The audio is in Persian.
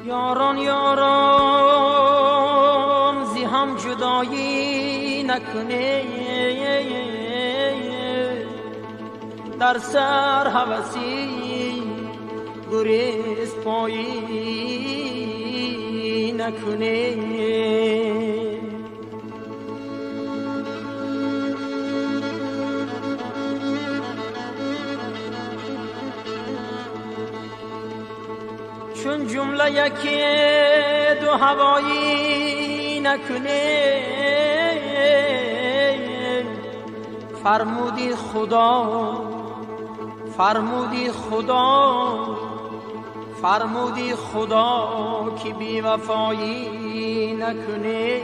یاران یاران زی هم جدایی نکنه، در سر هوسی گریز پایی نکنه. چون جمله یکی دو هوایی نکنه، فرمودی خدا فرمودی خدا فرمودی خدا که بی وفایی نکنه.